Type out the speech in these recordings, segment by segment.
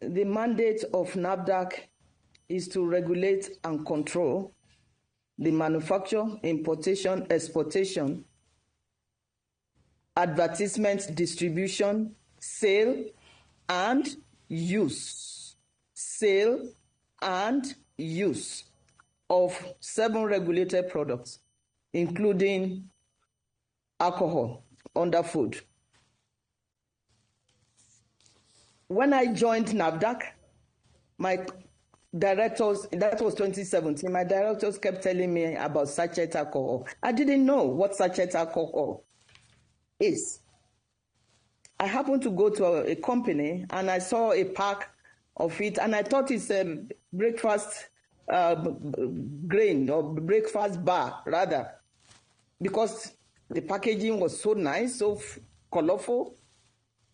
the mandate of NAFDAC is to regulate and control the manufacture, importation, exportation, advertisement, distribution, sale, and use. Sale and use of 7 regulated products, including alcohol under food. When I joined NAFDAC, my directors, that was 2017, my directors kept telling me about sachet alcohol. I didn't know what sachet alcohol is. I happened to go to a company and I saw a pack of it and I thought it's a breakfast grain or breakfast bar rather, because the packaging was so nice, so colorful,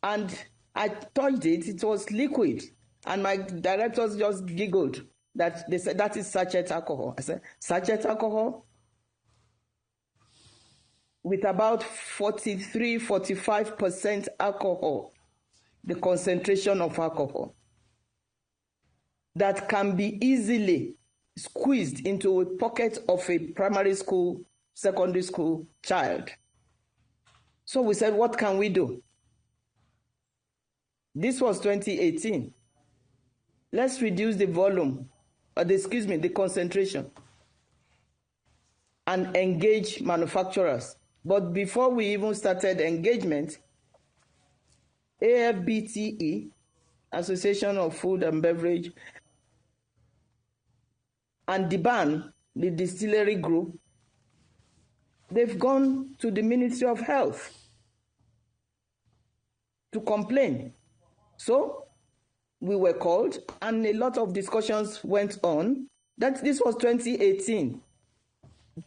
and I touched it, it was liquid. And my directors just giggled that they said that is sachet alcohol. I said, sachet alcohol? With about 43-45% alcohol, the concentration of alcohol, that can be easily squeezed into a pocket of a primary school, secondary school child. So we said, what can we do? This was 2018. Let's reduce the volume, the concentration, and engage manufacturers. But before we even started engagement, AFBTE, Association of Food and Beverage, and DBAN, the distillery group, they've gone to the Ministry of Health to complain. So we were called and a lot of discussions went on. This was 2018.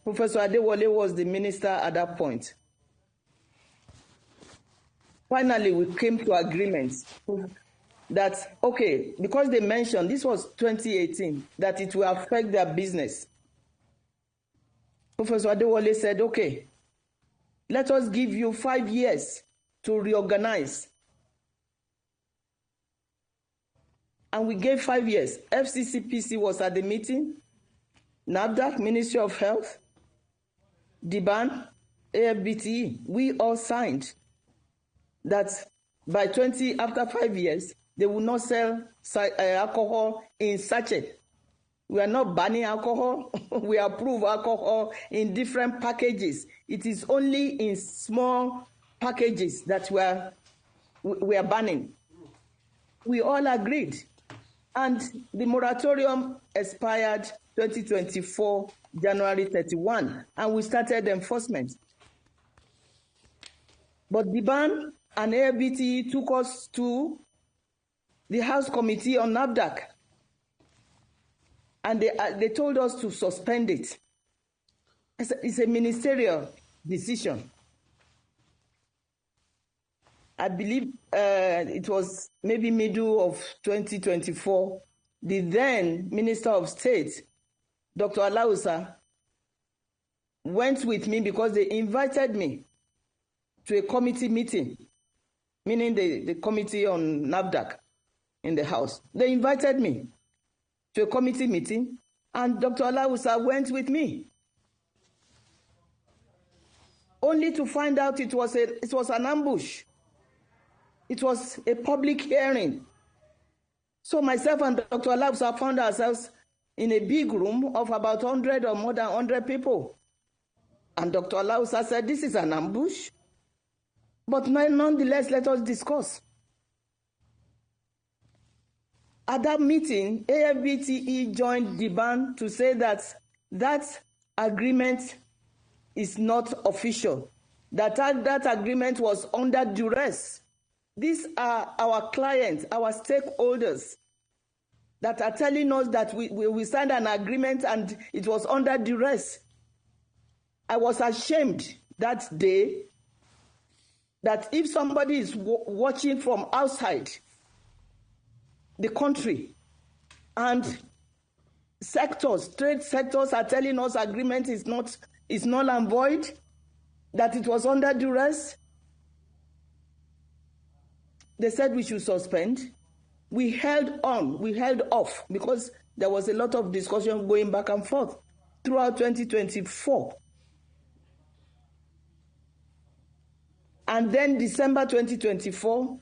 Professor Adewale was the minister at that point. Finally, we came to agreements that, okay, because they mentioned, this was 2018, that it will affect their business. Professor Adewale said, okay, let us give you 5 years to reorganize. And we gave 5 years. FCCPC was at the meeting, NAFDAC, Ministry of Health, DBAN, AFBTE. We all signed that by after 5 years, they will not sell alcohol in sachet. We are not banning alcohol. We approve alcohol in different packages. It is only in small packages that we are banning. We all agreed. And the moratorium expired 2024, January 31, and we started enforcement. But DBAN and AFBTE took us to the House Committee on NAFDAC, and they told us to suspend it. It's a ministerial decision. I believe it was maybe middle of 2024. The then Minister of State, Dr. Alausa, went with me because they invited me to a committee meeting, meaning the committee on NAFDAC in the House. They invited me to a committee meeting, and Dr. Alausa went with me, only to find out it was an ambush. It was a public hearing. So myself and Dr. Alausa found ourselves in a big room of about 100 or more than 100 people. And Dr. Alausa said, this is an ambush, but nonetheless, let us discuss. At that meeting, AFBTE joined DBAN to say that agreement is not official, that agreement was under duress. These are our clients, our stakeholders, that are telling us that we signed an agreement and it was under duress. I was ashamed that day that if somebody is watching from outside the country and trade sectors are telling us agreement is null and void, that it was under duress, they said we should suspend. we held off because there was a lot of discussion going back and forth throughout 2024. And then December 2024,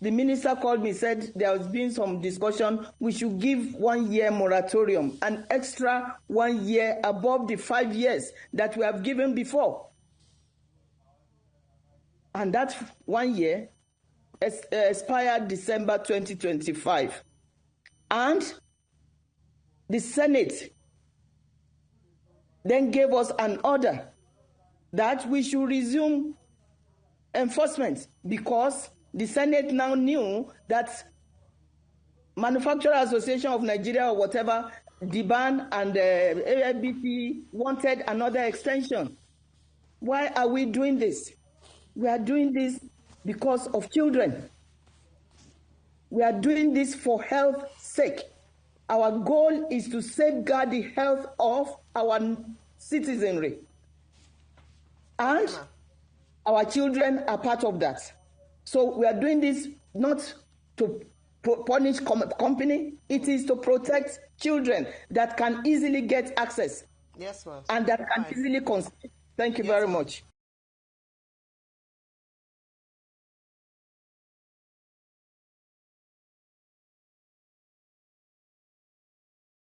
the minister called me, said there has been some discussion. We should give 1 year moratorium, an extra 1 year above the 5 years that we have given before. And that 1 year expired December 2025. And the Senate then gave us an order that we should resume enforcement because the Senate now knew that Manufacturer Association of Nigeria or whatever, DBAN and AFBT wanted another extension. Why are we doing this? We are doing this because of children. We are doing this for health's sake. Our goal is to safeguard the health of our citizenry. And our children are part of that. So we are doing this not to punish company, it is to protect children that can easily get access. Yes, ma'am. And that can easily consent. Thank you very much.